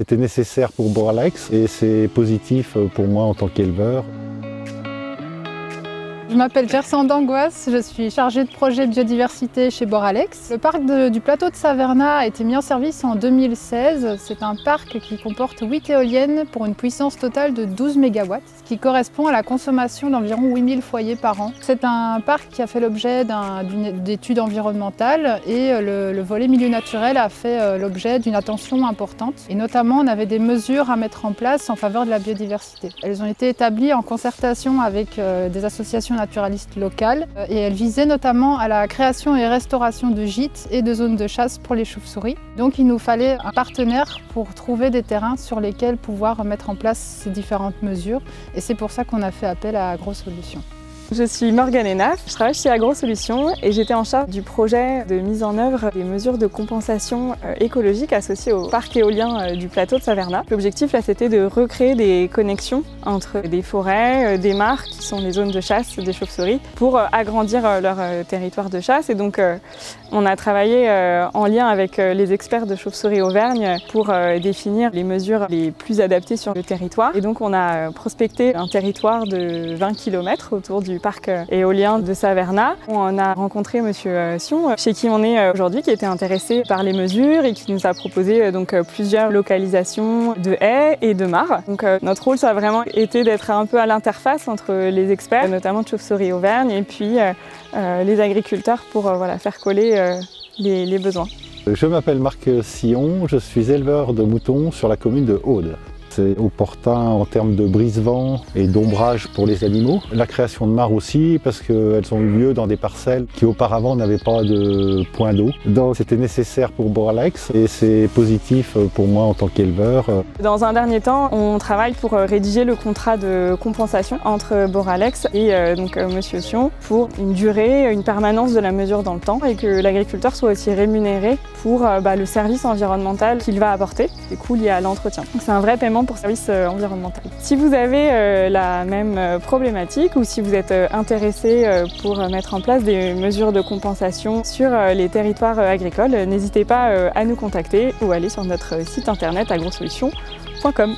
C'était nécessaire pour Boralex et c'est positif pour moi en tant qu'éleveur. Je m'appelle Gersan Dangoas, je suis chargée de projet biodiversité chez Boralex. Le parc du plateau de Savernah a été mis en service en 2016. C'est un parc qui comporte 8 éoliennes pour une puissance totale de 12 MW, ce qui correspond à la consommation d'environ 8000 foyers par an. C'est un parc qui a fait l'objet d'études environnementales et le volet milieu naturel a fait l'objet d'une attention importante. Et notamment, on avait des mesures à mettre en place en faveur de la biodiversité. Elles ont été établies en concertation avec des associations naturalistes locales et elles visaient notamment à la création et restauration de gîtes et de zones de chasse pour les chauves-souris. Donc il nous fallait un partenaire pour trouver des terrains sur lesquels pouvoir mettre en place ces différentes mesures et c'est pour ça qu'on a fait appel à AgroSolutions. Je suis Morgane Enaf, je travaille chez AgroSolutions et j'étais en charge du projet de mise en œuvre des mesures de compensation écologique associées au parc éolien du plateau de Savernah. L'objectif là c'était de recréer des connexions entre des forêts, des mares qui sont les zones de chasse des chauves-souris pour agrandir leur territoire de chasse et donc on a travaillé en lien avec les experts de Chauves-souris Auvergne pour définir les mesures les plus adaptées sur le territoire et donc on a prospecté un territoire de 20 km autour du parc éolien de Savernah. On a rencontré Monsieur Sion, chez qui on est aujourd'hui, qui était intéressé par les mesures et qui nous a proposé donc plusieurs localisations de haies et de mares. Donc notre rôle, ça a vraiment été d'être un peu à l'interface entre les experts, notamment de Chauves-souris Auvergne, et puis les agriculteurs pour faire coller les besoins. Je m'appelle Marc Sion, je suis éleveur de moutons sur la commune de Aude. C'est opportun en termes de brise-vent et d'ombrage pour les animaux. La création de mares aussi, parce qu'elles ont eu lieu dans des parcelles qui auparavant n'avaient pas de point d'eau. Donc c'était nécessaire pour Boralex et c'est positif pour moi en tant qu'éleveur. Dans un dernier temps, on travaille pour rédiger le contrat de compensation entre Boralex et Monsieur Sion pour une durée, une permanence de la mesure dans le temps et que l'agriculteur soit aussi rémunéré pour le service environnemental qu'il va apporter, les coûts liés à l'entretien. C'est un vrai paiement pour service environnemental. Si vous avez la même problématique ou si vous êtes intéressé pour mettre en place des mesures de compensation sur les territoires agricoles, n'hésitez pas à nous contacter ou aller sur notre site internet agrosolutions.com.